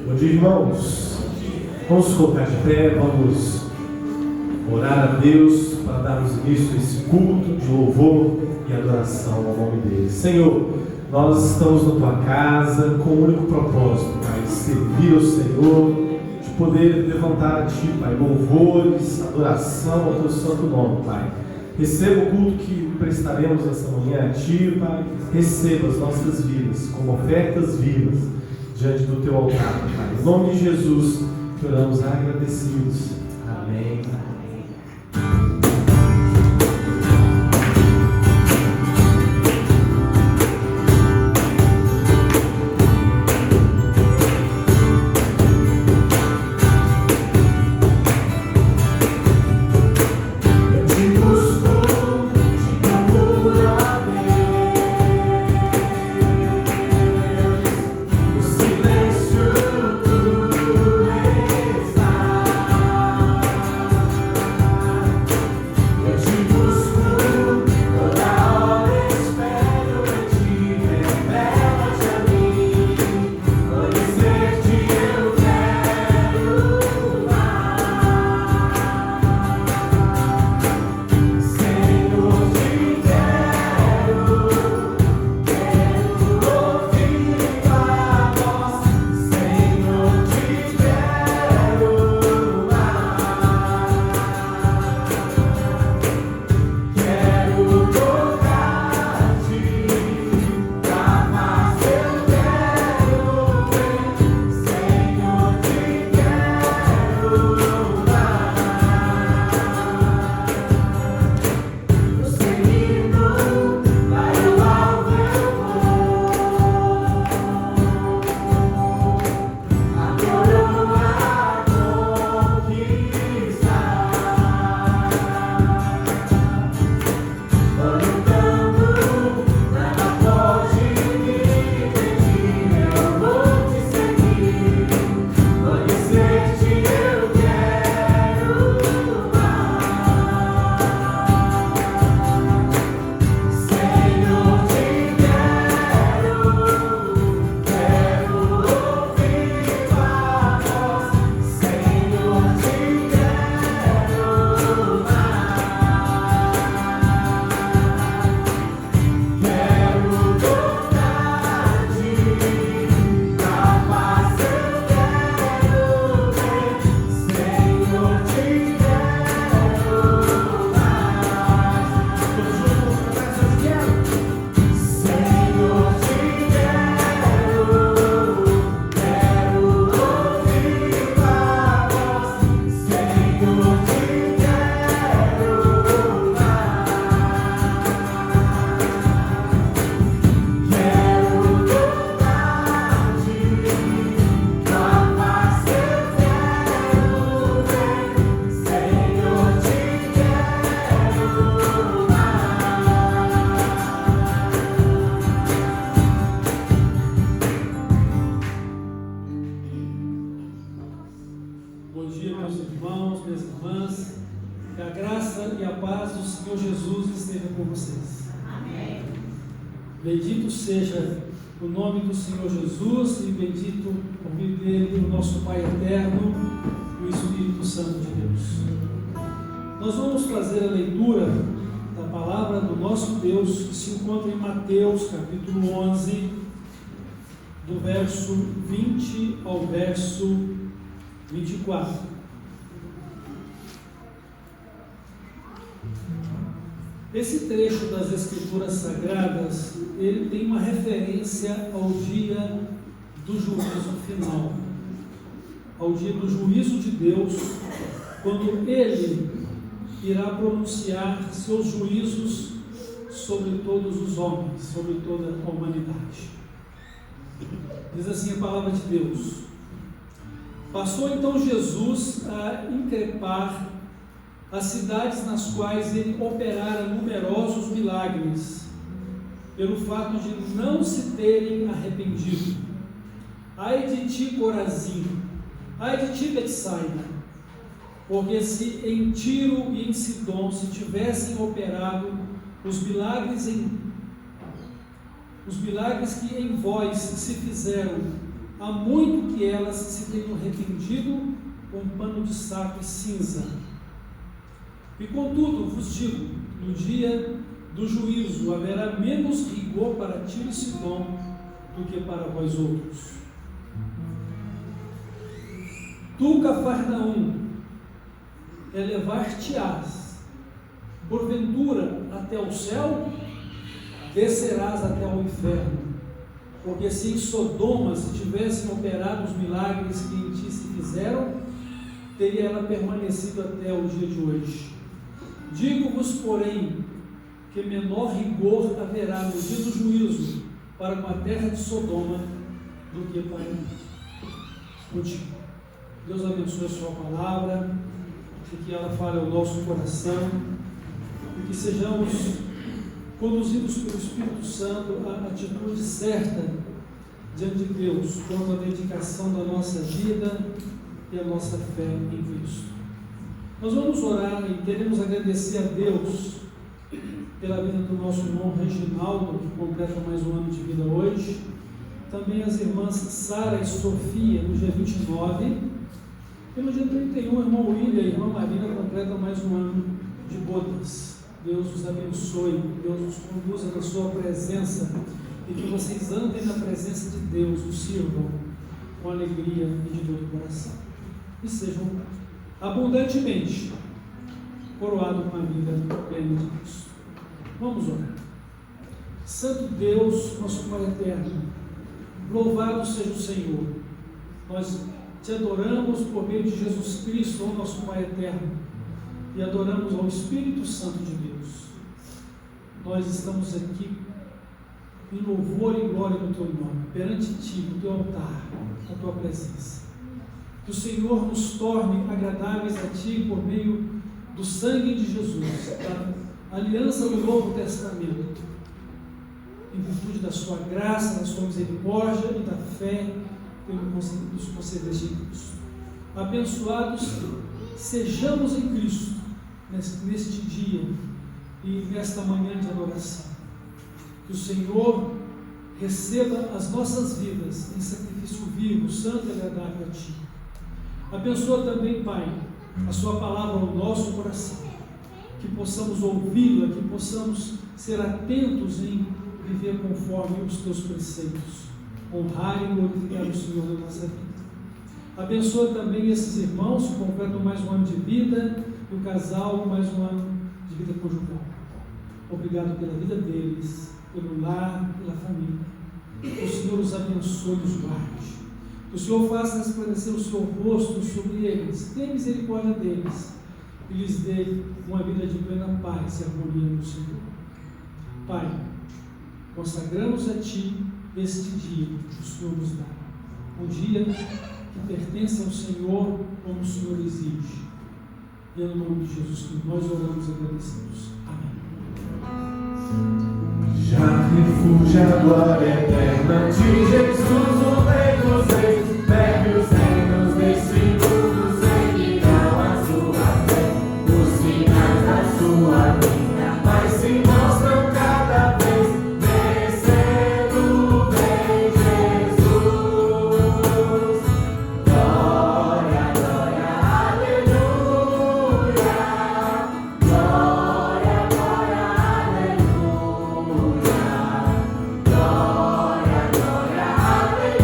Bom dia, irmãos. Vamos colocar de pé, vamos orar a Deus para darmos início a esse culto de louvor e adoração ao nome dele. Senhor, nós estamos na tua casa com o único propósito, Pai, de servir ao Senhor, de poder levantar a ti, Pai, louvores, adoração ao teu santo nome, Pai. Receba o culto que prestaremos essa manhã a ti, Pai. Receba as nossas vidas como ofertas vivas diante do teu altar, Pai. Em nome de Jesus, que oramos agradecidos. Amém. Bendito seja o nome do Senhor Jesus e bendito o nome dele, o nosso Pai eterno e o Espírito Santo de Deus. Nós vamos fazer a leitura da palavra do nosso Deus que se encontra em Mateus capítulo 11, do verso 20 ao verso 24. Esse trecho das Escrituras Sagradas, ele tem uma referência ao dia do juízo final, ao dia do juízo de Deus, quando Ele irá pronunciar seus juízos sobre todos os homens, sobre toda a humanidade. Diz assim a palavra de Deus: Passou então Jesus a increpar as cidades nas quais ele operara numerosos milagres, pelo fato de não se terem arrependido. Ai de ti, Corazim! Ai de ti, Betsaida! Porque se em Tiro e em Sidom se tivessem operado os milagres que em vós se fizeram, há muito que elas se tenham retendido com pano de saco e cinza. E contudo, vos digo, no dia do juízo haverá menos rigor para Tiro e Sidom do que para vós outros. Tu, Cafarnaum, elevar-te-ás, porventura, até o céu, descerás até o inferno. Porque se em Sodoma se tivessem operado os milagres que em ti se fizeram, teria ela permanecido até o dia de hoje. Digo-vos, porém, que menor rigor haverá no dia do juízo para com a terra de Sodoma do que para contigo. Deus abençoe a sua palavra, e que ela fale ao nosso coração, e que sejamos conduzidos pelo Espírito Santo à atitude certa diante de Deus, quanto à dedicação da nossa vida e a nossa fé em Cristo. Nós vamos orar e queremos agradecer a Deus pela vida do nosso irmão Reginaldo, que completa mais um ano de vida hoje. Também as irmãs Sara e Sofia, no dia 29. E no dia 31, o irmão William e a irmã Marina completam mais um ano de bodas. Deus os abençoe, Deus os conduza na sua presença e que vocês andem na presença de Deus, o sirvam com alegria e de todo o coração. E sejam abundantemente coroados com a vida plena de Cristo. Vamos orar. Santo Deus, nosso Pai eterno, louvado seja o Senhor. Nós te adoramos por meio de Jesus Cristo, ó nosso Pai eterno, e adoramos ao Espírito Santo de Deus. Nós estamos aqui em louvor e glória do teu nome, perante ti, no teu altar, na tua presença. Que o Senhor nos torne agradáveis a ti por meio do sangue de Jesus, da aliança do Novo Testamento, em virtude da sua graça, da sua misericórdia e da fé que nos concedeste em Cristo. Abençoados sejamos em Cristo neste dia e nesta manhã de adoração. Que o Senhor receba as nossas vidas em sacrifício vivo, santo e agradável a ti. Abençoa também, Pai, a sua palavra ao nosso coração, que possamos ouvi-la, que possamos ser atentos em viver conforme os teus preceitos, honrar e glorificar o Senhor na nossa vida. Abençoa também esses irmãos que completam mais um ano de vida e o casal mais um ano de vida conjugal. Obrigado pela vida deles, pelo lar, pela família. Que o Senhor os abençoe e os guarde. Que o Senhor faça resplandecer o seu rosto sobre eles, tenha misericórdia deles e lhes dê uma vida de plena paz e harmonia no Senhor. Pai, consagramos a Ti este dia que o Senhor nos dá. Um dia que pertence ao Senhor como o Senhor exige. E é no nome de Jesus que nós oramos e agradecemos. Amém. Já refúgio a glória eterna de Jesus, o Rei dos Reis, pegue os reinos deste mundo, seguirão a sua fé, os sinais da sua vinda, mas se mostram cada vez, vencendo vem Jesus. Glória, glória, aleluia, glória, glória, aleluia. Glória, glória, aleluia.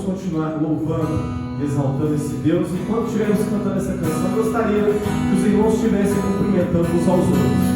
Continuar louvando e exaltando esse Deus. E quando estivermos cantando essa canção, eu gostaria que os irmãos estivessem cumprimentando uns aos outros.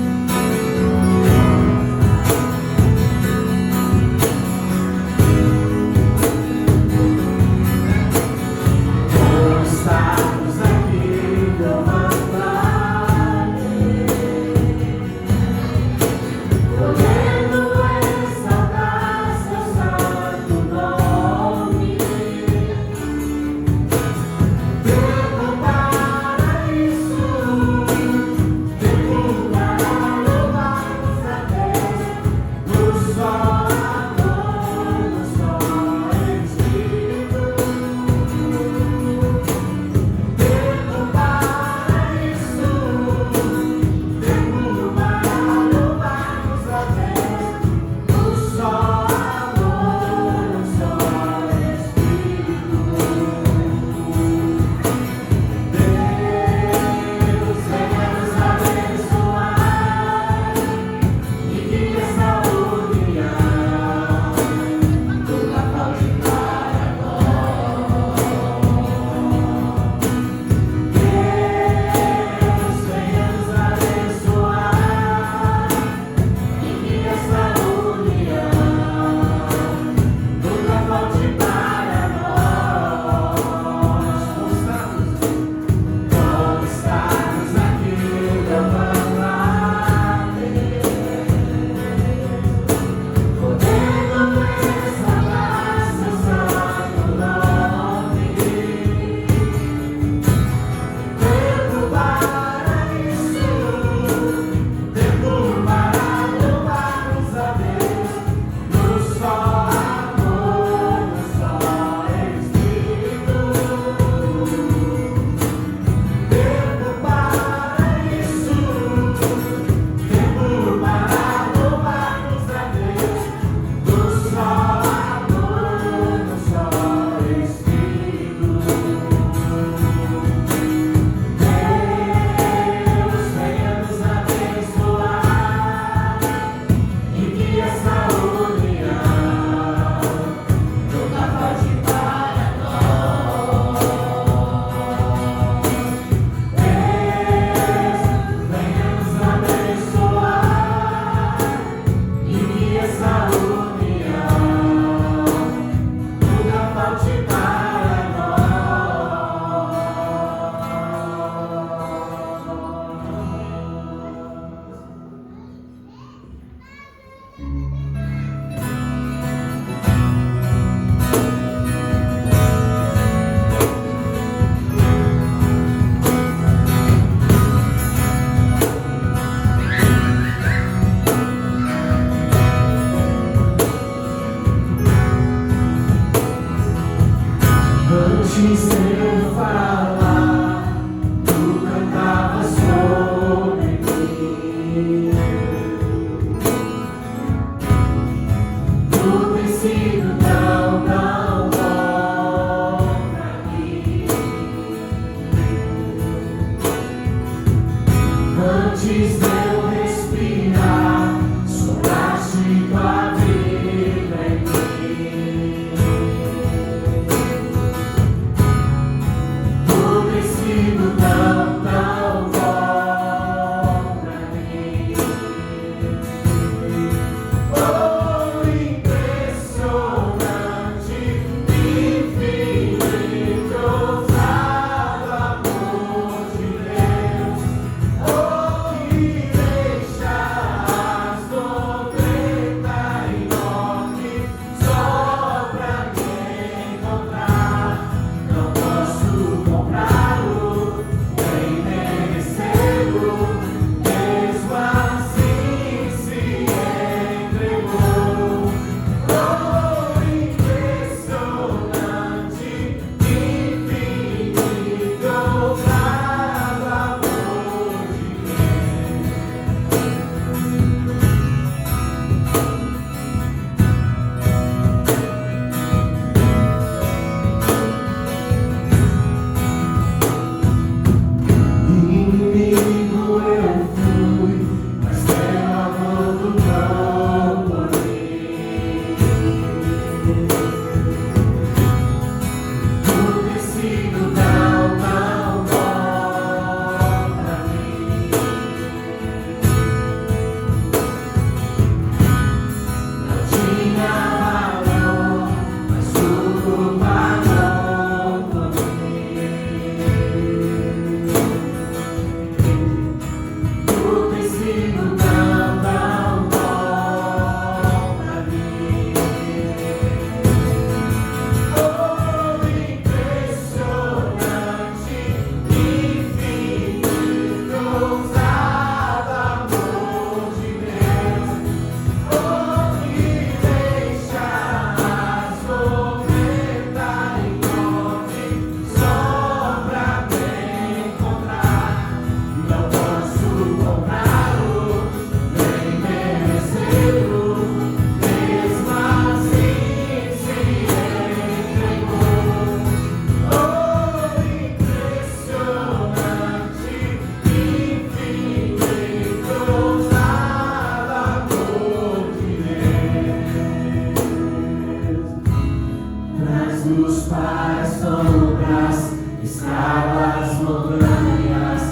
Rasgos para as sombras, escala as montanhas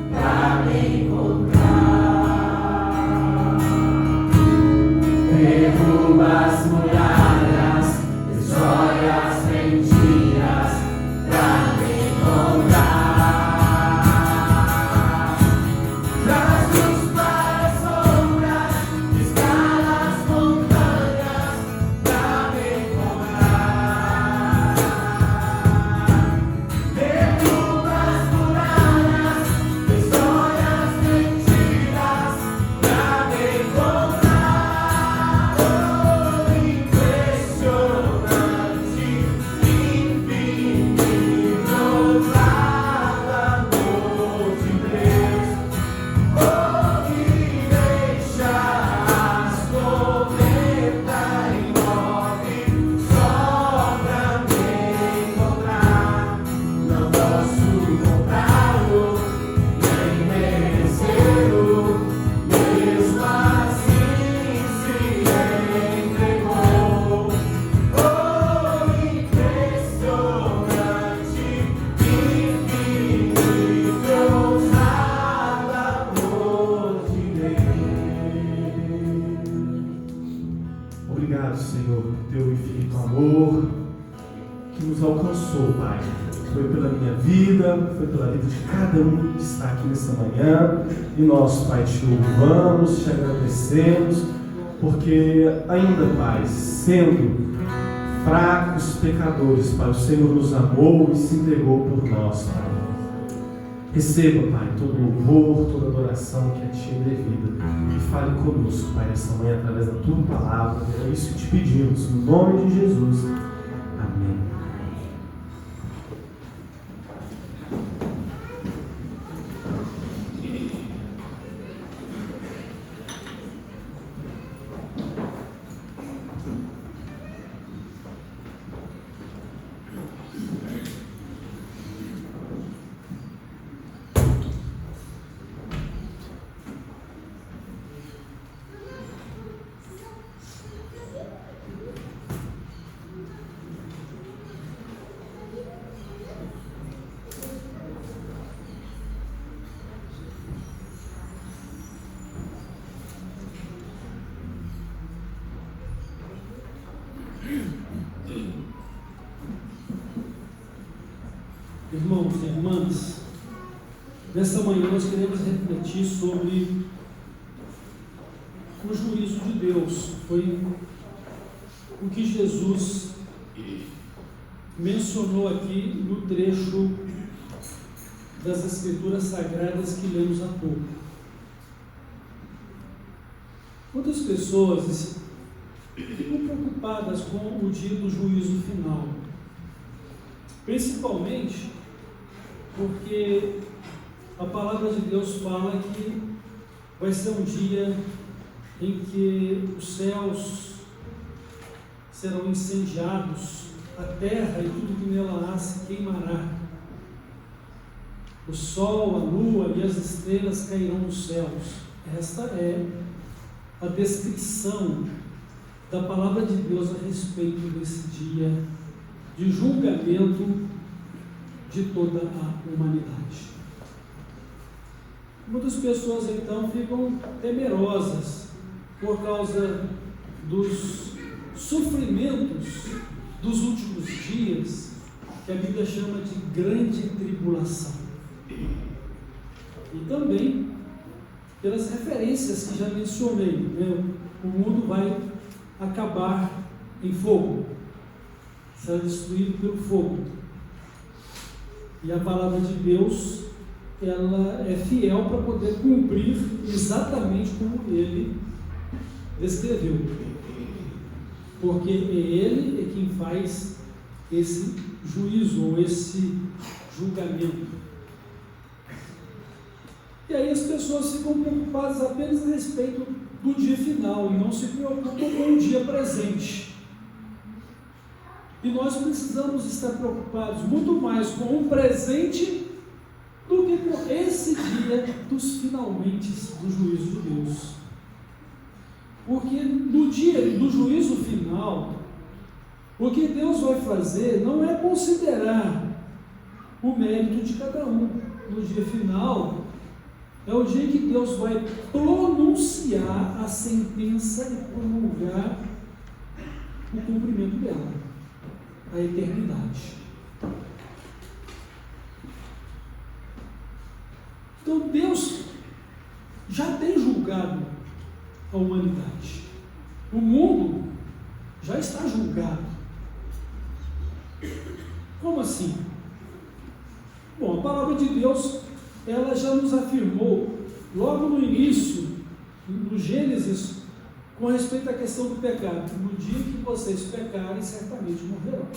pra me encontrar. Derruba as muralhas, destrói as mentiras pra me encontrar. Rasgos para as sombras, escala as montanhas pra me encontrar. Derruba as muralhas, destrói as mentiras pra me encontrar. Oh, impressionante, infinito, amor de Deus. Oh, me deixas completa e imóvel, só pra me encontrar. Não posso comprá-lo, nem merecê-lo, mesmo assim se entregou. Oh, impressionante, infinito, amor de Deus. Obrigado, Senhor, por teu infinito amor que nos alcançou, Pai. Foi pela minha vida, foi pela vida de cada um que está aqui nessa manhã. E nós, Pai, te louvamos, te agradecemos, porque ainda, Pai, sendo fracos, pecadores, Pai, o Senhor nos amou e se entregou por nós, Pai. Receba, Pai, todo louvor, toda adoração que a Ti é devida. E fale conosco, Pai, nessa manhã, através da Tua palavra. É isso que te pedimos, no nome de Jesus. Amém. Irmãos e irmãs, nessa manhã nós queremos refletir sobre o juízo de Deus. Foi o que Jesus mencionou aqui no trecho das Escrituras Sagradas que lemos há pouco. Muitas pessoas ficam preocupadas com o dia do juízo final, principalmente porque a palavra de Deus fala que vai ser um dia em que os céus serão incendiados, a terra e tudo que nela há se queimará. O sol, a lua e as estrelas cairão dos céus. Esta é a descrição da palavra de Deus a respeito desse dia de julgamento de toda a humanidade. Muitas pessoas então ficam temerosas por causa dos sofrimentos dos últimos dias, que a Bíblia chama de grande tribulação. E também pelas referências que já mencionei, né? O mundo vai acabar em fogo, será destruído pelo fogo. E a palavra de Deus, ela é fiel para poder cumprir exatamente como Ele descreveu. Porque Ele é quem faz esse juízo, ou esse julgamento. E aí as pessoas ficam preocupadas apenas a respeito do dia final, e não se preocupam com o dia presente. E nós precisamos estar preocupados muito mais com o presente do que com esse dia dos finalmente do juízo de Deus. Porque no dia do juízo final, O que Deus vai fazer não é considerar o mérito de cada um. No dia final, é o dia que Deus vai pronunciar a sentença e promulgar o cumprimento dela, a eternidade. Então Deus já tem julgado a humanidade. O mundo já está julgado. Como assim? Bom, a palavra de Deus, ela já nos afirmou, logo no início, no Gênesis, com respeito à questão do pecado: no dia que vocês pecarem, certamente morrerão.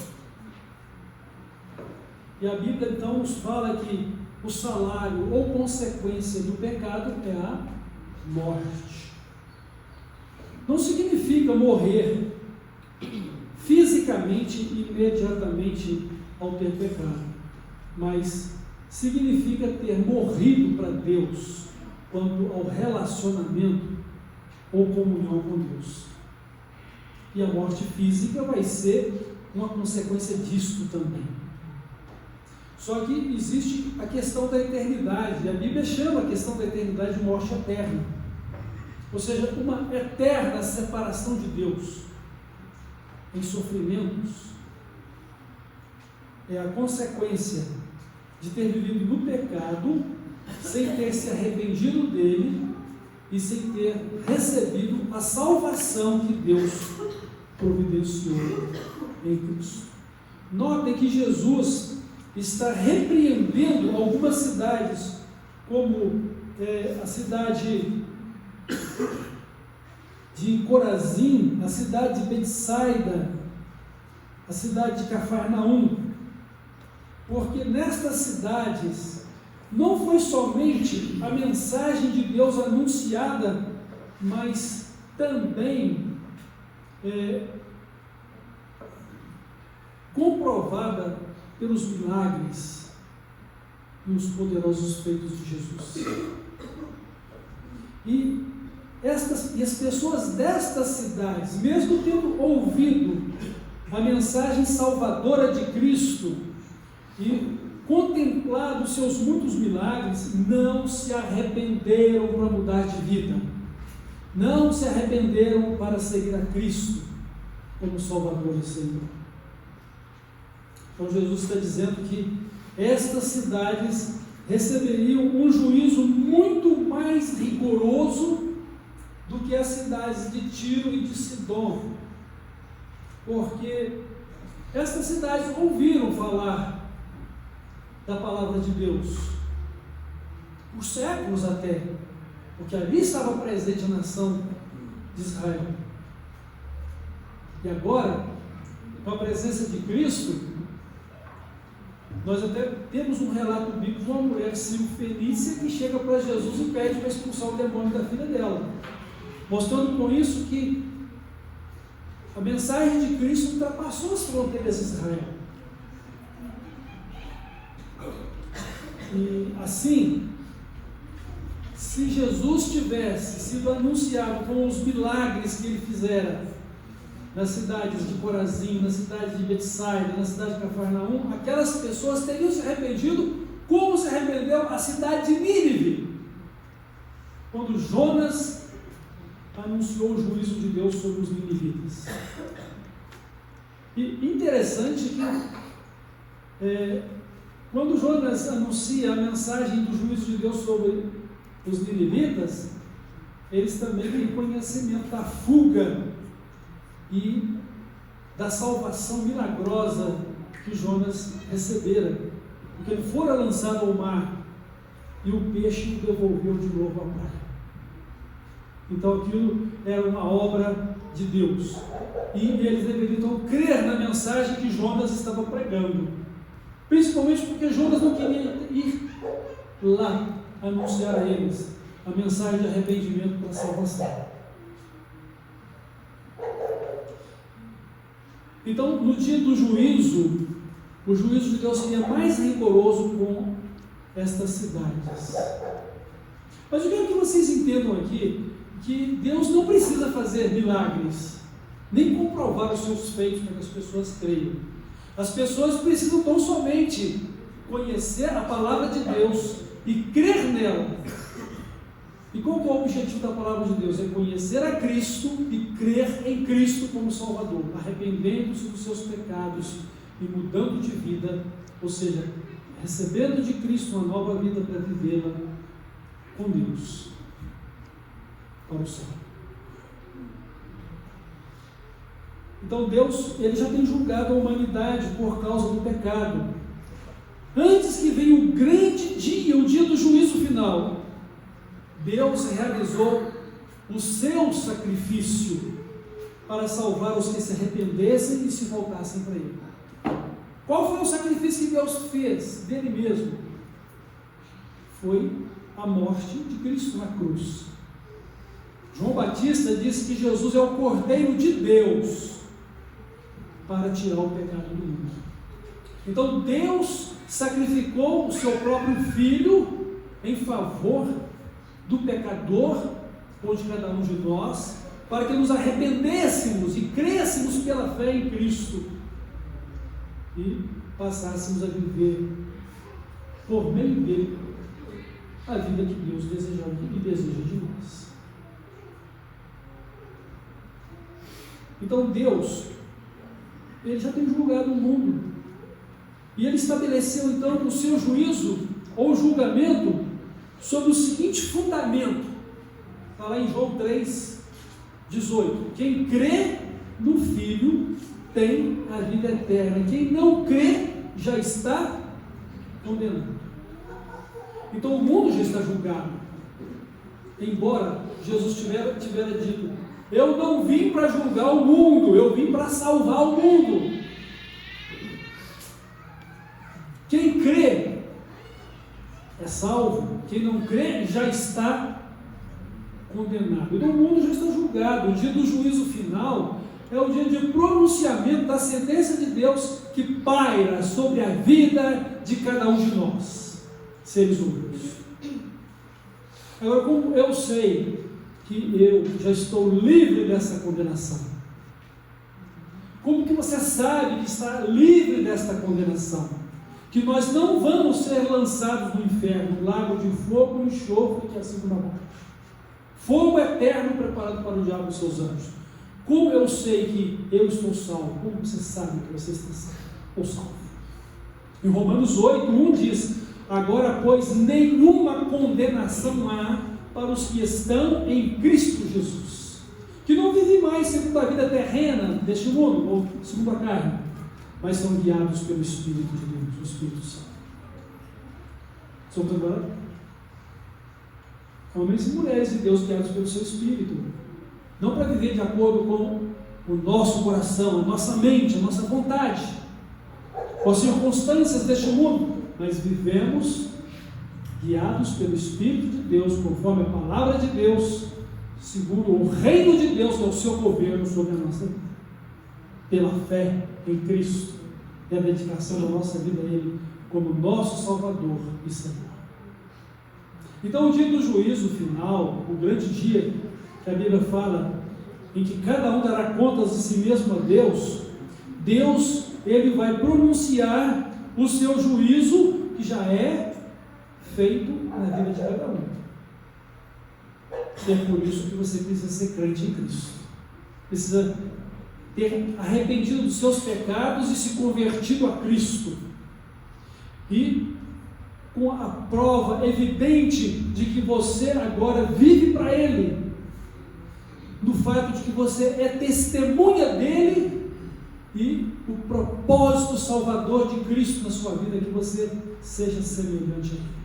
E a Bíblia então nos fala que o salário ou consequência do pecado é a morte. Não significa morrer fisicamente imediatamente ao ter pecado, mas significa ter morrido para Deus quanto ao relacionamento ou comunhão com Deus. E a morte física vai ser uma consequência disto também. Só que existe a questão da eternidade. A Bíblia chama a questão da eternidade de morte eterna. Ou seja, uma eterna separação de Deus em sofrimentos. É a consequência de ter vivido no pecado, sem ter se arrependido dele e sem ter recebido a salvação que Deus providenciou em Cristo. Notem que Jesus está repreendendo algumas cidades, como a cidade de Corazim, a cidade de Betsaida, a cidade de Cafarnaum, porque nestas cidades não foi somente a mensagem de Deus anunciada, mas também comprovada pelos milagres e os poderosos feitos de Jesus. E as pessoas destas cidades, mesmo tendo ouvido a mensagem salvadora de Cristo e contemplado os seus muitos milagres, não se arrependeram para mudar de vida, não se arrependeram para seguir a Cristo como Salvador e Senhor. Então Jesus está dizendo que estas cidades receberiam um juízo muito mais rigoroso do que as cidades de Tiro e de Sidom, porque estas cidades ouviram falar da palavra de Deus por séculos até, porque ali estava presente a nação de Israel. E agora, com a presença de Cristo, nós até temos um relato bíblico de uma mulher sírio-fenícia que chega para Jesus e pede para expulsar o demônio da filha dela, mostrando com isso que a mensagem de Cristo ultrapassou as fronteiras de Israel. E assim, se Jesus tivesse sido anunciado com os milagres que ele fizera nas cidades de Corazim, na cidade de Betsaida, na cidade de Cafarnaum, aquelas pessoas teriam se arrependido como se arrependeu a cidade de Nínive, quando Jonas anunciou o juízo de Deus sobre os ninivitas. E interessante que quando Jonas anuncia a mensagem do juízo de Deus sobre os ninivitas, eles também têm conhecimento da fuga e da salvação milagrosa que Jonas recebera, porque ele fora lançado ao mar e o peixe o devolveu de novo à praia. Então aquilo era uma obra de Deus, e eles deveriam então crer na mensagem que Jonas estava pregando, principalmente porque Jonas não queria ir lá anunciar a eles a mensagem de arrependimento para a salvação. Então, no dia do juízo, o juízo de Deus seria mais rigoroso com estas cidades. Mas eu quero que vocês entendam aqui que Deus não precisa fazer milagres nem comprovar os seus feitos para que as pessoas creiam. As pessoas precisam tão somente conhecer a palavra de Deus e crer nela. E qual que é o objetivo da palavra de Deus? É conhecer a Cristo e crer em Cristo como Salvador, arrependendo-se dos seus pecados e mudando de vida, ou seja, recebendo de Cristo uma nova vida para vivê-la com Deus, para o céu. Então Deus, Ele já tem julgado a humanidade por causa do pecado. Antes que venha o grande dia, o dia do juízo final, Deus realizou o seu sacrifício para salvar os que se arrependessem e se voltassem para Ele. Qual foi o sacrifício que Deus fez dele mesmo? Foi a morte de Cristo na cruz. João Batista disse que Jesus é o Cordeiro de Deus para tirar o pecado do mundo. Então Deus sacrificou o seu próprio Filho em favor do pecador, ou de cada um de nós, para que nos arrependêssemos e crescemos pela fé em Cristo e passássemos a viver por meio dele a vida que Deus desejava e deseja de nós. Então Deus, Ele já tem julgado o mundo, e Ele estabeleceu então o seu juízo ou julgamento sobre o seguinte fundamento, está lá em João 3,18: quem crê no Filho tem a vida eterna, quem não crê já está condenado. Então o mundo já está julgado, embora Jesus tivera dito: eu não vim para julgar o mundo, eu vim para salvar o mundo. Quem crê é salvo, quem não crê já está condenado. Então o mundo já está julgado. O dia do juízo final é o dia de pronunciamento da sentença de Deus que paira sobre a vida de cada um de nós, seres humanos. Agora, como eu sei que eu já estou livre dessa condenação? Como que você sabe que está livre desta condenação? Que nós não vamos ser lançados no inferno, lago de fogo e enxofre, que é a segunda morte. Fogo eterno preparado para o diabo e seus anjos. Como eu sei que eu estou salvo? Como você sabe que você está salvo ou salvo? Em Romanos 8:1 diz: agora, pois, nenhuma condenação há para os que estão em Cristo Jesus, que não vivem mais segundo a vida terrena deste mundo, ou segundo a carne, mas são guiados pelo Espírito de Deus, o Espírito Santo. Somos agora homens e mulheres de Deus guiados pelo seu Espírito, não para viver de acordo com o nosso coração, a nossa mente, a nossa vontade, com as circunstâncias deste mundo, mas vivemos guiados pelo Espírito de Deus, conforme a palavra de Deus, segundo o reino de Deus, que é o seu governo sobre a nossa vida, pela fé em Cristo e a dedicação da nossa vida a Ele como nosso Salvador e Senhor. Então o dia do juízo final, o grande dia que a Bíblia fala, em que cada um dará contas de si mesmo a Deus, Deus, Ele vai pronunciar o seu juízo, que já é feito na vida de cada um. E é por isso que você precisa ser crente em Cristo, precisa ter arrependido dos seus pecados e se convertido a Cristo, e com a prova evidente de que você agora vive para Ele, no fato de que você é testemunha dEle, e o propósito salvador de Cristo na sua vida é que você seja semelhante a Ele,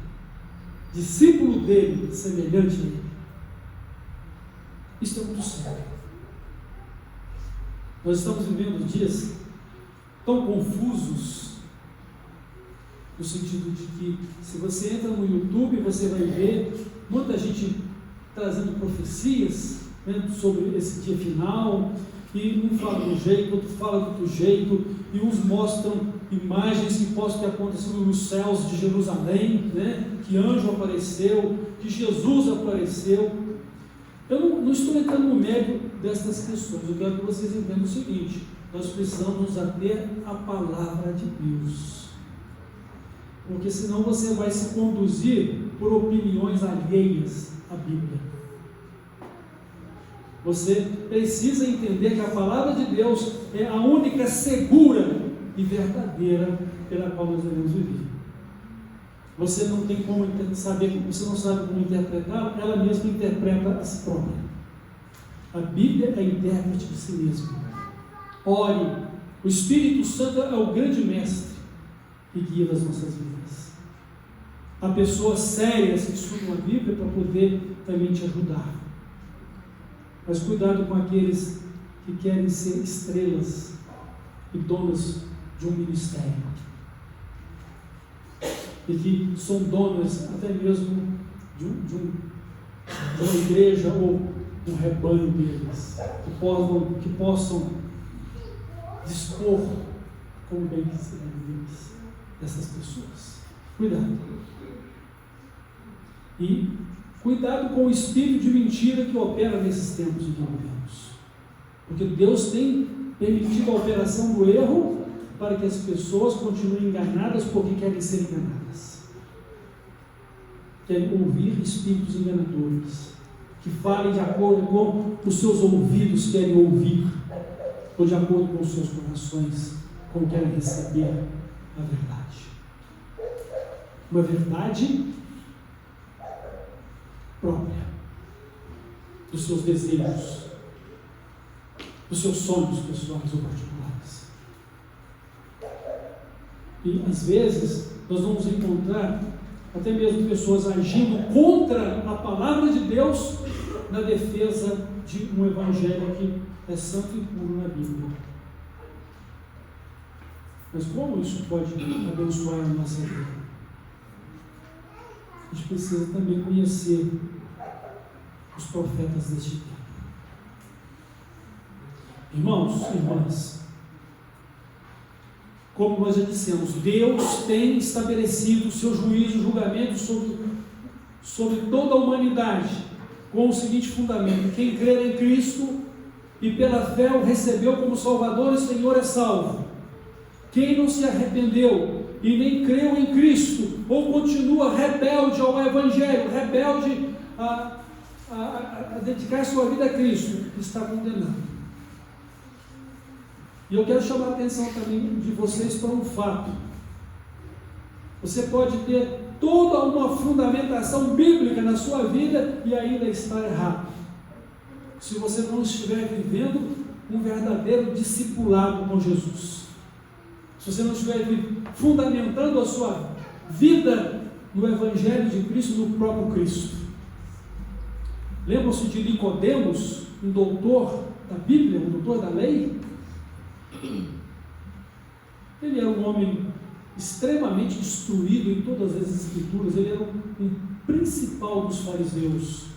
discípulo dEle, semelhante a Ele. Isso é muito sério. Nós estamos vivendo dias tão confusos, no sentido de que, se você entra no YouTube, você vai ver muita gente trazendo profecias, né, sobre esse dia final, e um fala de um jeito, outro fala de outro jeito, e uns mostram imagens que possam ter acontecido nos céus de Jerusalém, né, que anjo apareceu, que Jesus apareceu. Eu não estou entrando no mérito destas questões. Eu quero que vocês entendam o seguinte: nós precisamos nos ater à palavra de Deus. Porque senão você vai se conduzir por opiniões alheias à Bíblia. Você precisa entender que a palavra de Deus é a única segura e verdadeira pela qual nós devemos viver. Você não tem como saber, você não sabe como interpretar, ela mesma interpreta a si própria. A Bíblia é intérprete de si mesma. Ore, o Espírito Santo é o grande mestre e guia das nossas vidas. Há pessoas sérias que estudam a Bíblia para poder também te ajudar. Mas cuidado com aqueles que querem ser estrelas e donas de um ministério. E que são donas até mesmo de uma igreja ou um rebanho deles. Que possam dispor como bem quiserem deles, dessas pessoas. Cuidado. E cuidado com o espírito de mentira que opera nesses tempos em que vivemos. Porque Deus tem permitido a operação do erro para que as pessoas continuem enganadas porque querem ser enganadas. Querem ouvir espíritos enganadores, que falem de acordo com os seus ouvidos querem ouvir, ou de acordo com os seus corações, como querem receber a verdade. Uma verdade própria dos seus desejos, dos seus sonhos pessoais ou particulares. E às vezes nós vamos encontrar até mesmo pessoas agindo contra a palavra de Deus na defesa de um evangelho que é santo e puro na Bíblia. Mas como isso pode abençoar a nossa vida? A gente precisa também conhecer os profetas deste tempo. Irmãos, irmãs, como nós já dissemos, Deus tem estabelecido o seu juízo e julgamento sobre toda a humanidade, com o seguinte fundamento: quem crer em Cristo e pela fé o recebeu como Salvador e Senhor é salvo. Quem não se arrependeu e nem creu em Cristo, ou continua rebelde ao Evangelho, rebelde a dedicar sua vida a Cristo, está condenado. E eu quero chamar a atenção também de vocês para um fato. Você pode ter toda uma fundamentação bíblica na sua vida e ainda estar errado, se você não estiver vivendo um verdadeiro discipulado com Jesus. Se você não estiver fundamentando a sua vida no Evangelho de Cristo, no próprio Cristo. Lembram-se de Nicodemos, um doutor da Bíblia, um doutor da lei? Ele era um homem extremamente instruído em todas as Escrituras. Ele era um principal dos fariseus.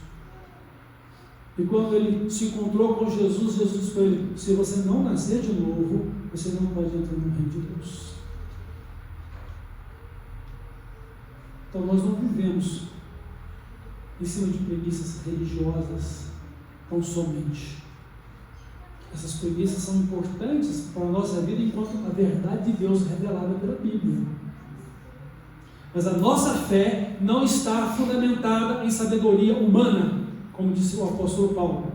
E quando ele se encontrou com Jesus, Jesus disse para ele: se você não nascer de novo, você não pode entrar no reino de Deus. Então nós não vivemos em cima de premissas religiosas tão somente. Essas premissas são importantes para a nossa vida enquanto a verdade de Deus revelada pela Bíblia. Mas a nossa fé não está fundamentada em sabedoria humana, como disse o apóstolo Paulo.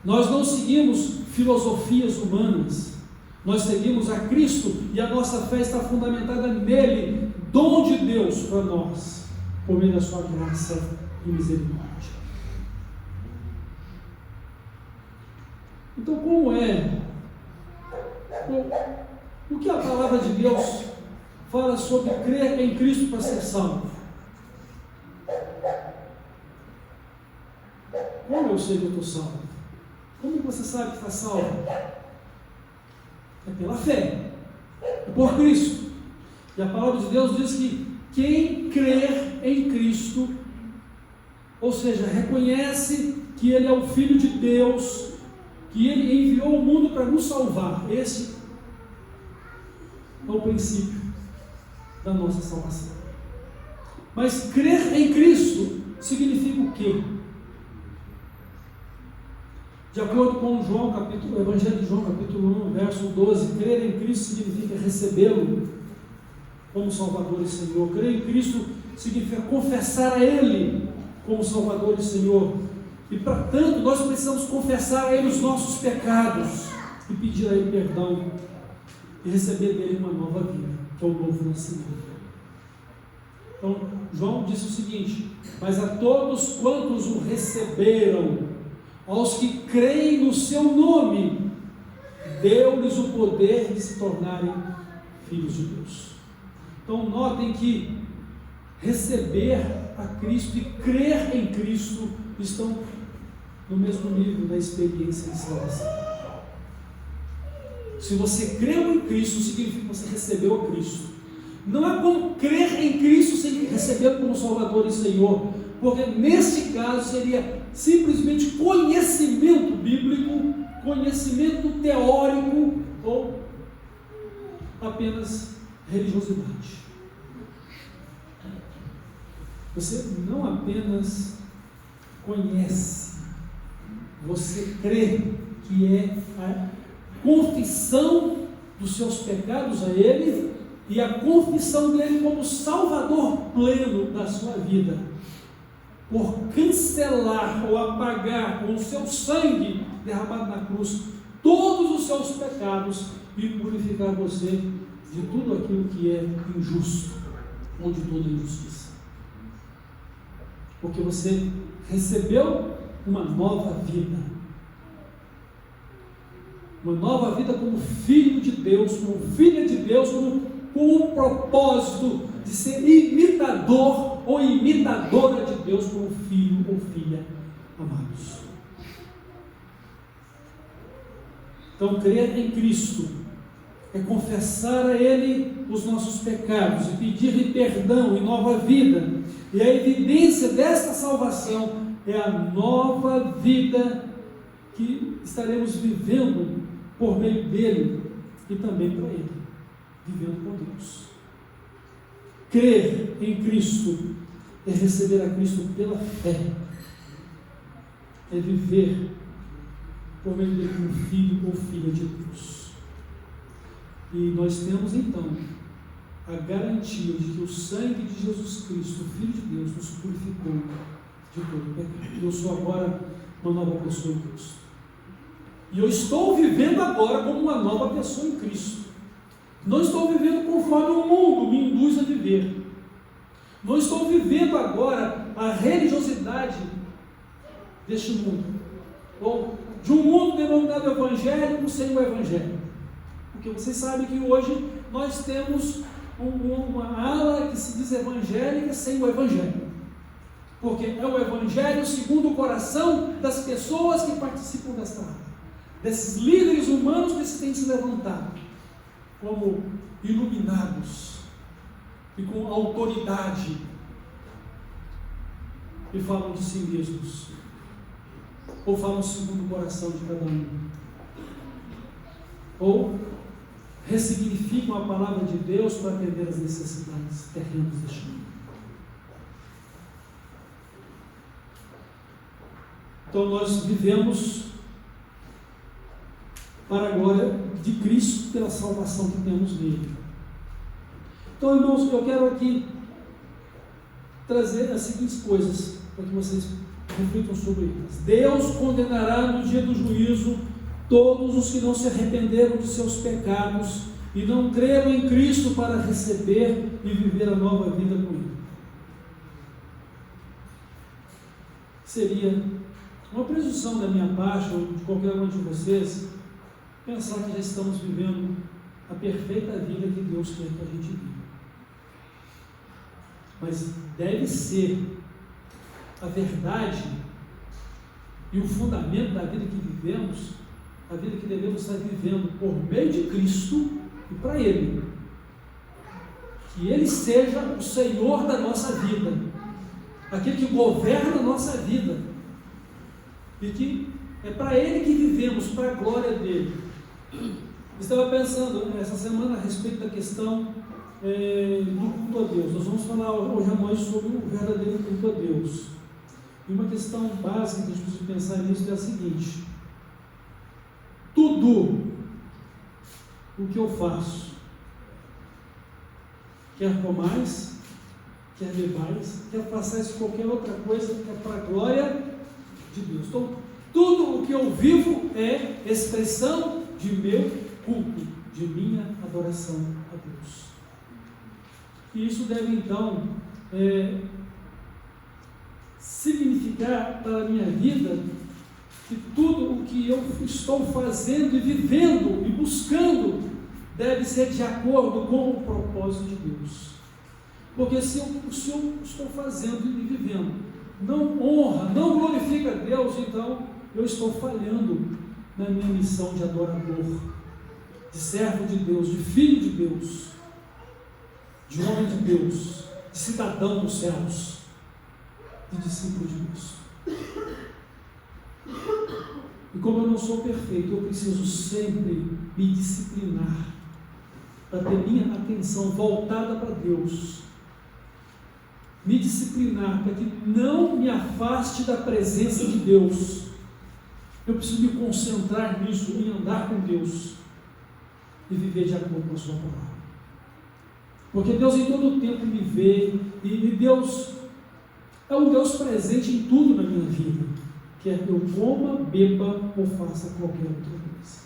Nós não seguimos filosofias humanas, nós seguimos a Cristo e a nossa fé está fundamentada nele, dom de Deus para nós, por meio da sua graça e misericórdia. Então, como é? O que a palavra de Deus fala sobre crer em Cristo para ser salvo? Como eu sei que eu estou salvo? Como você sabe que está salvo? É pela fé, é por Cristo. E a palavra de Deus diz que quem crer em Cristo, ou seja, reconhece que Ele é o Filho de Deus, que Ele enviou o mundo para nos salvar. Esse é o princípio da nossa salvação. Mas crer em Cristo significa o quê? De acordo com o Evangelho de João, capítulo 1, verso 12, crer em Cristo significa recebê-lo como Salvador e Senhor. Crer em Cristo significa confessar a Ele como Salvador e Senhor. E, portanto, nós precisamos confessar a Ele os nossos pecados e pedir a Ele perdão e receber dele uma nova vida, que é o novo nascimento. Então, João disse o seguinte: mas a todos quantos o receberam, aos que creem no seu nome, deu-lhes o poder de se tornarem filhos de Deus. Então, notem que receber a Cristo e crer em Cristo estão no mesmo nível da experiência em salvação. Se você creu em Cristo, significa que você recebeu a Cristo. Não é como crer em Cristo sem recebê-lo como Salvador e Senhor, porque nesse caso seria simplesmente conhecimento bíblico, conhecimento teórico ou apenas religiosidade. Você não apenas conhece, você crê, que é a confissão dos seus pecados a Ele e a confissão dele como Salvador pleno da sua vida, por cancelar ou apagar com o seu sangue derramado na cruz todos os seus pecados e purificar você de tudo aquilo que é injusto ou de toda injustiça. Porque você recebeu uma nova vida. Uma nova vida como filho de Deus, como filha de Deus, com o propósito de ser imitador ou imitadora de Deus como filho ou filha amados. Então, crer em Cristo é confessar a Ele os nossos pecados e pedir-lhe perdão e nova vida. E a evidência desta salvação é a nova vida que estaremos vivendo por meio dele e também para ele, vivendo com Deus. Crer em Cristo é receber a Cristo pela fé, é viver por meio dele como filho ou filha de Deus. E nós temos então a garantia de que o sangue de Jesus Cristo, o Filho de Deus, nos purificou de todo o pecado. Eu sou agora uma nova pessoa em Cristo. E eu estou vivendo agora como uma nova pessoa em Cristo. Não estou vivendo conforme o mundo me induz a viver. Não estou vivendo agora a religiosidade deste mundo, ou de um mundo denominado evangélico sem o evangelho. Porque vocês sabem que hoje nós temos uma ala que se diz evangélica sem o evangelho. Porque é o evangelho segundo o coração das pessoas que participam desta ala, desses líderes humanos que se têm se levantado como iluminados e com autoridade e falam de si mesmos, ou falam segundo o coração de cada um, ou ressignificam a palavra de Deus para atender as necessidades terrenas deste mundo. Então nós vivemos para a glória de Cristo pela salvação que temos nele. Então, irmãos, eu quero aqui trazer as seguintes coisas para que vocês reflitam sobre elas. Deus condenará no dia do juízo todos os que não se arrependeram de seus pecados e não creram em Cristo para receber e viver a nova vida com Ele. Seria uma presunção da minha parte, ou de qualquer um de vocês, pensar que já estamos vivendo a perfeita vida que Deus quer que a gente viva. Mas deve ser a verdade e o fundamento da vida que vivemos, a vida que devemos estar vivendo por meio de Cristo e para Ele. Que Ele seja o Senhor da nossa vida, aquele que governa a nossa vida, e que é para Ele que vivemos, para a glória dEle. Eu estava pensando essa semana a respeito da questão do culto a Deus. Nós vamos falar hoje à noite sobre o verdadeiro culto a Deus. E uma questão básica que a gente precisa pensar nisso é a seguinte: tudo o que eu faço, quer comais, quer bebais, quer façais qualquer outra coisa que é para a glória de Deus. Então, tudo o que eu vivo é expressão de meu culto, de minha adoração a Deus. E isso deve então significar para a minha vida que tudo o que eu estou fazendo e vivendo e buscando deve ser de acordo com o propósito de Deus. Porque se eu estou fazendo e vivendo não honra, não glorifica a Deus, então eu estou falhando na minha missão de adorador, de servo de Deus, de filho de Deus, de homem de Deus, de cidadão dos céus, de discípulo de Deus. E como eu não sou perfeito, eu preciso sempre me disciplinar para ter minha atenção voltada para Deus, me disciplinar para que não me afaste da presença de Deus. Eu preciso me concentrar nisso, em andar com Deus e viver de acordo com a sua palavra. Porque Deus em todo o tempo me vê, e Deus é um Deus presente em tudo na minha vida, quer que eu coma, beba ou faça qualquer outra coisa.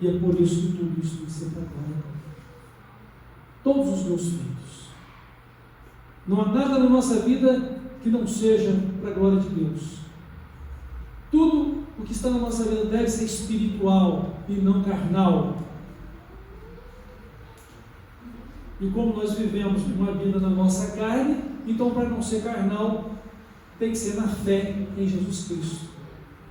E é por isso que tudo isso tem que ser para a glória dele. Todos os meus feitos. Não há nada na nossa vida que não seja para a glória de Deus. Tudo o que está na nossa vida deve ser espiritual e não carnal. E como nós vivemos uma vida na nossa carne, então para não ser carnal, tem que ser na fé em Jesus Cristo,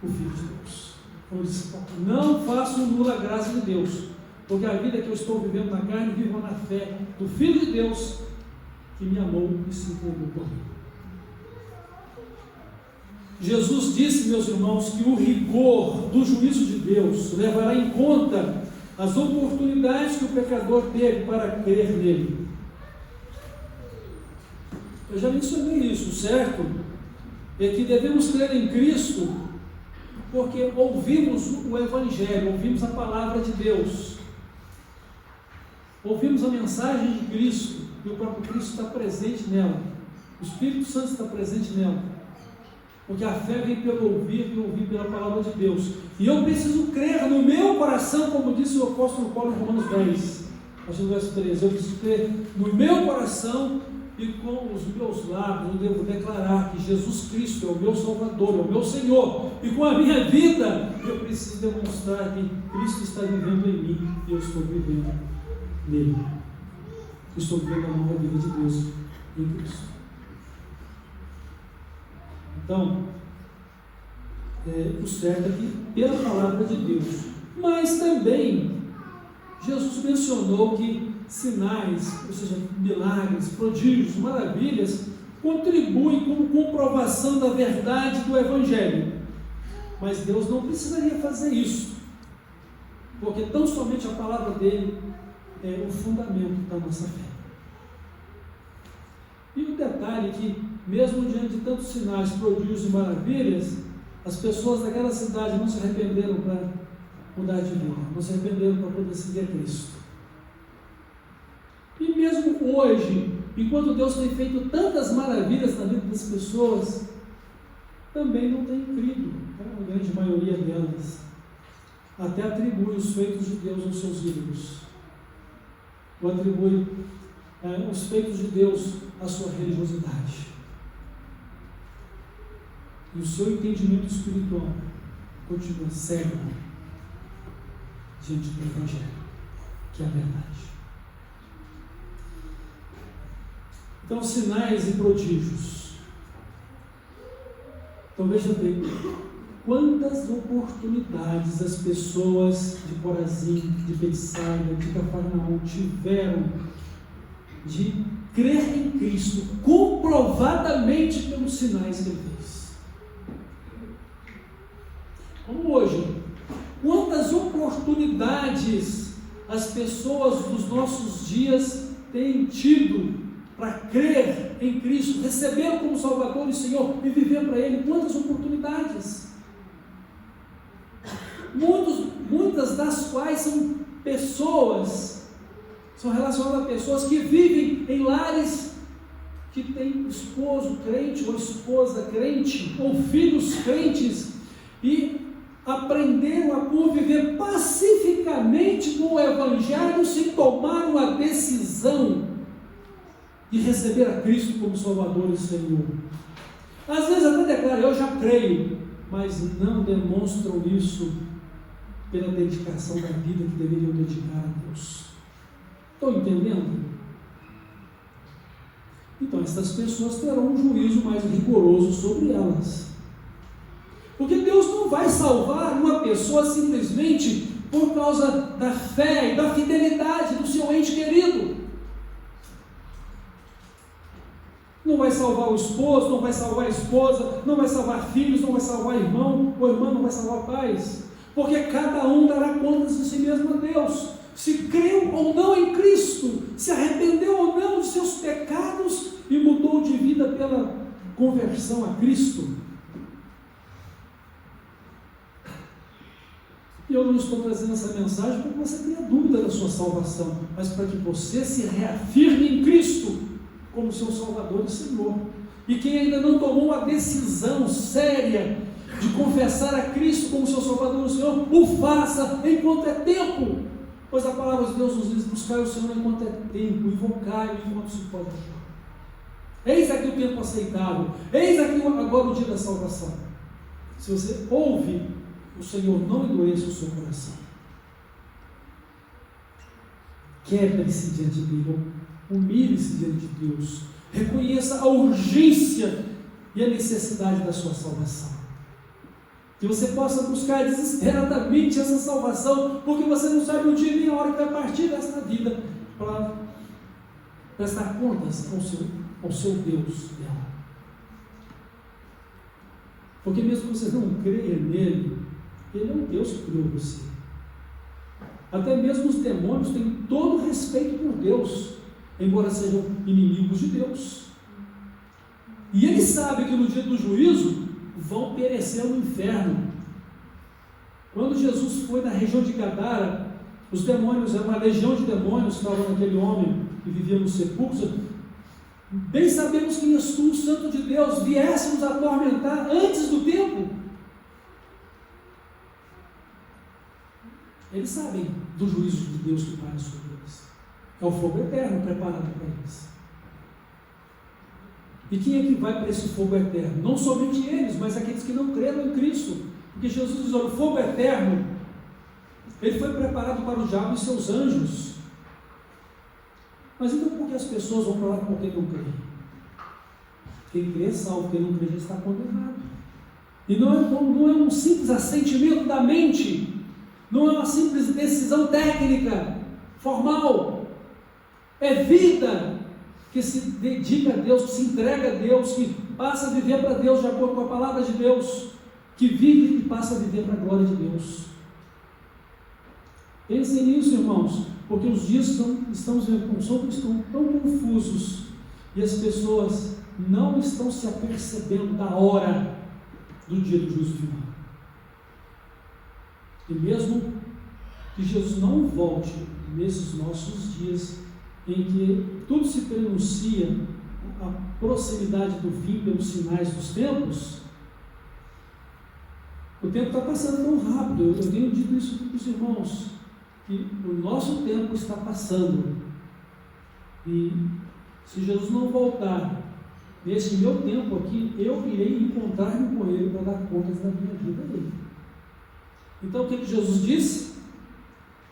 o Filho de Deus. Como disse, não faço nula a graça de Deus, porque a vida que eu estou vivendo na carne, vivo na fé do Filho de Deus, que me amou e se entregou por mim. Jesus disse, meus irmãos, que o rigor do juízo de Deus levará em conta as oportunidades que o pecador teve para crer nele. Eu já mencionei isso, certo? É que devemos crer em Cristo porque ouvimos o Evangelho, ouvimos a palavra de Deus, ouvimos a mensagem de Cristo, e o próprio Cristo está presente nela, o Espírito Santo está presente nela, porque a fé vem pelo ouvir e ouvir pela palavra de Deus, e eu preciso crer no meu coração, como disse o apóstolo Paulo em Romanos 10, verso 13, eu preciso crer no meu coração e com os meus lábios eu devo declarar que Jesus Cristo é o meu Salvador, é o meu Senhor, e com a minha vida eu preciso demonstrar que Cristo está vivendo em mim e eu estou vivendo nele. Eu estou vivendo a nova vida de Deus em Cristo. Então, o certo é que pela palavra de Deus, mas também Jesus mencionou que sinais, ou seja, milagres, prodígios, maravilhas, contribuem como comprovação da verdade do Evangelho. Mas Deus não precisaria fazer isso, porque tão somente a palavra dele é o fundamento da nossa fé. E o detalhe é que, mesmo diante de tantos sinais, prodígios e maravilhas, as pessoas daquela cidade não se arrependeram para mudar de vida, não se arrependeram para poder seguir a Cristo. E mesmo hoje, enquanto Deus tem feito tantas maravilhas na vida das pessoas, também não tem crido, a grande maioria delas. Até atribui os feitos de Deus aos seus ídolos, ou atribui os feitos de Deus à sua religiosidade. E o seu entendimento espiritual continua cego diante do Evangelho, que é a verdade. Então, sinais e prodígios. Então, veja bem, quantas oportunidades as pessoas de Corazim, de Betsaida, de Cafarnaum tiveram de crer em Cristo, comprovadamente pelos sinais que ele fez. Como hoje, quantas oportunidades as pessoas dos nossos dias têm tido para crer em Cristo, recebê-lo como Salvador e Senhor e viver para Ele? Quantas oportunidades! Muitos muitas das quais são pessoas, são relacionadas a pessoas que vivem em lares que têm esposo crente ou esposa crente ou filhos crentes e aprenderam a conviver pacificamente com o Evangelho sem tomar uma decisão de receber a Cristo como Salvador e Senhor. Às vezes até declaram, eu já creio, mas não demonstram isso pela dedicação da vida que deveriam dedicar a Deus. Estão entendendo? Então essas pessoas terão um juízo mais rigoroso sobre elas. Porque Deus não vai salvar uma pessoa simplesmente por causa da fé e da fidelidade do seu ente querido. Não vai salvar o esposo, não vai salvar a esposa, não vai salvar filhos, não vai salvar irmão, ou irmã não vai salvar pais. Porque cada um dará contas de si mesmo a Deus. Se creu ou não em Cristo, se arrependeu ou não de seus pecados e mudou de vida pela conversão a Cristo. E eu não estou trazendo essa mensagem para que você tenha dúvida da sua salvação, mas para que você se reafirme em Cristo como seu Salvador e Senhor. E quem ainda não tomou uma decisão séria de confessar a Cristo como seu Salvador e Senhor, o faça enquanto é tempo, pois a palavra de Deus nos diz: buscai o Senhor enquanto é tempo, invocai-o enquanto se pode achar. Eis aqui o tempo aceitável, eis aqui agora o dia da salvação. Se você ouve, o Senhor não endoeça o seu coração. Quebre-se diante dele, humilhe-se diante de Deus, reconheça a urgência e a necessidade da sua salvação. Que você possa buscar desesperadamente essa salvação, porque você não sabe o dia nem a hora que vai partir desta vida para prestar contas ao seu Deus dela. Porque mesmo que você não creia nele, ele é um Deus que criou você. Até mesmo os demônios têm todo respeito por Deus, embora sejam inimigos de Deus. E ele sabe que no dia do juízo vão perecer no inferno. Quando Jesus foi na região de Gadara, os demônios, era uma legião de demônios que estavam naquele homem que vivia no sepulcro. Bem sabemos que és tu, Santo de Deus, viesse nos atormentar antes do tempo. Eles sabem do juízo de Deus que vai sobre eles. É o fogo eterno preparado para eles. E quem é que vai para esse fogo eterno? Não somente eles, mas aqueles que não creram em Cristo. Porque Jesus diz: olha, o fogo eterno, ele foi preparado para o diabo e seus anjos. Mas então por que as pessoas vão para lá porque não creem? Quem crê é salvo, quem não crê já está condenado. E não é um simples assentimento da mente, não é uma simples decisão técnica, formal. É vida que se dedica a Deus, que se entrega a Deus, que passa a viver para Deus de acordo com a palavra de Deus, que vive e passa a viver para a glória de Deus. Pensem nisso, irmãos, porque os dias estão tão confusos e as pessoas não estão se apercebendo da hora do dia do juízo final. E mesmo que Jesus não volte nesses nossos dias, em que tudo se prenuncia a proximidade do fim pelos sinais dos tempos, o tempo está passando tão rápido. Eu tenho dito isso para os irmãos, que o nosso tempo está passando, e se Jesus não voltar nesse meu tempo aqui, eu irei encontrar-me com Ele para dar contas da minha vida a Ele. Então o que Jesus disse?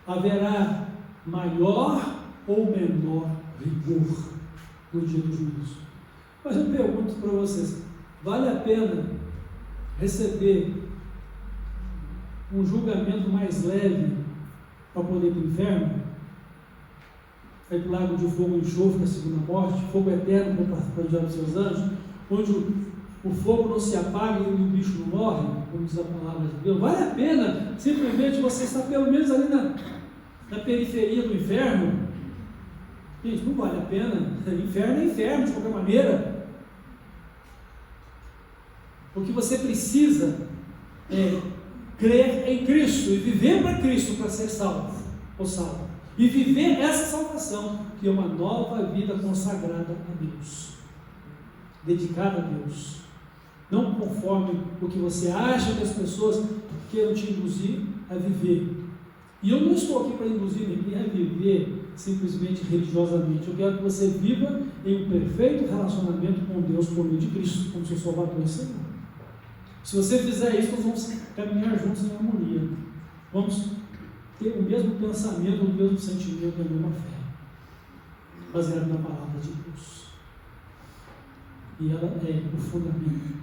Haverá maior ou menor rigor no dia do juízo. Mas eu pergunto para vocês: vale a pena receber um julgamento mais leve para poder ir para o inferno? Vai para o lago de fogo e enxofre, a segunda morte, fogo eterno para o diabo dos seus anjos, onde o fogo não se apaga e o bicho não morre, como diz a palavra de Deus. Vale a pena simplesmente você estar pelo menos ali na periferia do inferno? Gente, não vale a pena. Inferno é inferno, de qualquer maneira. O que você precisa é crer em Cristo e viver para Cristo para ser salvo ou salvo. E viver essa salvação, que é uma nova vida consagrada a Deus, dedicada a Deus, não conforme o que você acha que as pessoas queiram te induzir a viver. E eu não estou aqui para induzir ninguém a viver simplesmente religiosamente. Eu quero que você viva em um perfeito relacionamento com Deus por meio de Cristo, como seu Salvador e Senhor. Se você fizer isso, nós vamos caminhar juntos em harmonia. Vamos ter o mesmo pensamento, o mesmo sentimento e a mesma fé, baseado na palavra de Deus. E ela é o fundamento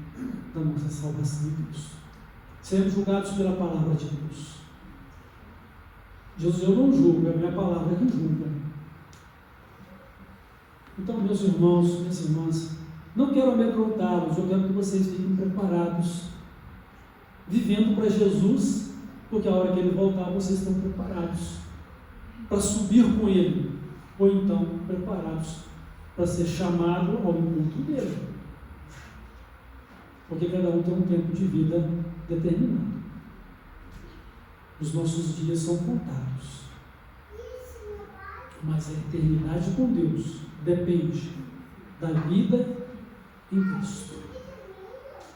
da nossa salvação em Cristo. Seremos julgados pela palavra de Deus. Jesus, eu não julgo, é a minha palavra que julga. Então, meus irmãos, minhas irmãs, não quero amedrontá-los, eu quero que vocês fiquem preparados, vivendo para Jesus, porque a hora que Ele voltar, vocês estão preparados para subir com Ele, ou então preparados para ser chamado ao encontro dele, porque cada um tem um tempo de vida determinado. Os nossos dias são contados, mas a eternidade com Deus depende da vida em Cristo.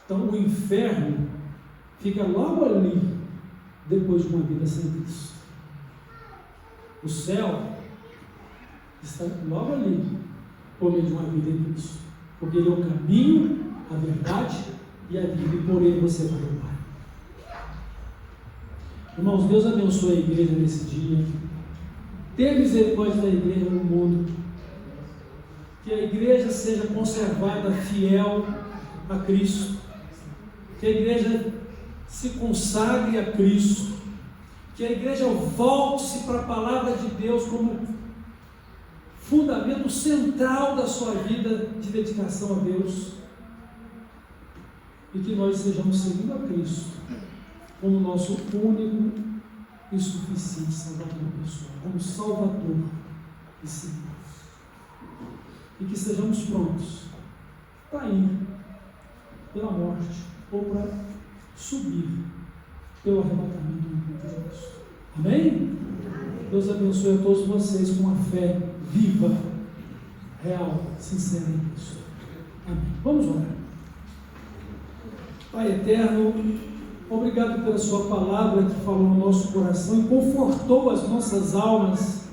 Então o inferno fica logo ali, depois de uma vida sem Cristo. O céu está logo ali, por meio de uma vida em Cristo, porque Ele é o caminho, a verdade e a vida, e por Ele você vai ao Pai. Irmãos, Deus abençoe a igreja nesse dia. Tenha misericórdia da igreja no mundo. Que a igreja seja conservada fiel a Cristo. Que a igreja se consagre a Cristo. Que a igreja volte-se para a palavra de Deus como fundamento central da sua vida de dedicação a Deus. E que nós sejamos seguindo a Cristo como nosso único e suficiente Salvador pessoal, como Salvador e Senhor. E que sejamos prontos para ir pela morte ou para subir pelo arrebatamento do encontro de Cristo. Amém? Deus abençoe a todos vocês com uma fé viva, real, sincera em Cristo. Amém. Vamos orar. Pai eterno, obrigado pela sua palavra que falou no nosso coração e confortou as nossas almas,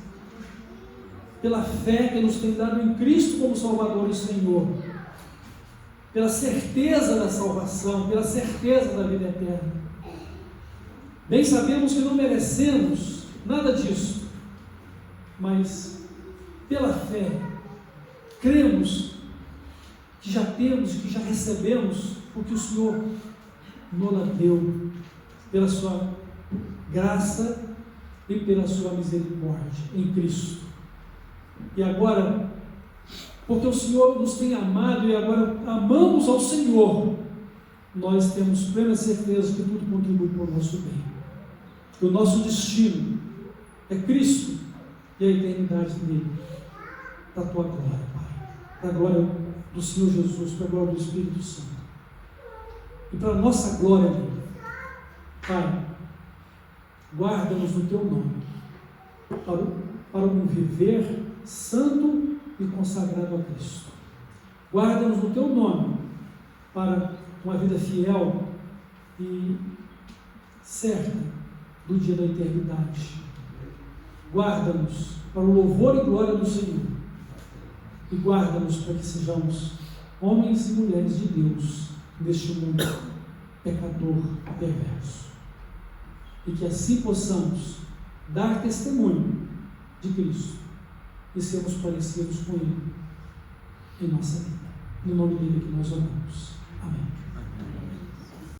pela fé que nos tem dado em Cristo como Salvador e Senhor, pela certeza da salvação, pela certeza da vida eterna. Bem sabemos que não merecemos nada disso, mas pela fé cremos que já temos, que já recebemos, porque o Senhor nos deu pela sua graça e pela sua misericórdia em Cristo. E agora, porque o Senhor nos tem amado e agora amamos ao Senhor, nós temos plena certeza que tudo contribui para o nosso bem. O nosso destino é Cristo e a eternidade dele, para a tua glória, Pai, para a glória do Senhor Jesus, para a glória do Espírito Santo. E para a nossa glória dele. Pai, guarda-nos no teu nome, para um viver santo e consagrado a Cristo. Guarda-nos no teu nome, para uma vida fiel e certa do dia da eternidade. Guarda-nos para o louvor e glória do Senhor. E guarda-nos para que sejamos homens e mulheres de Deus neste mundo pecador perverso, e que assim possamos dar testemunho de Cristo e sermos parecidos com Ele em nossa vida. No nome dele que nós oramos. Amém.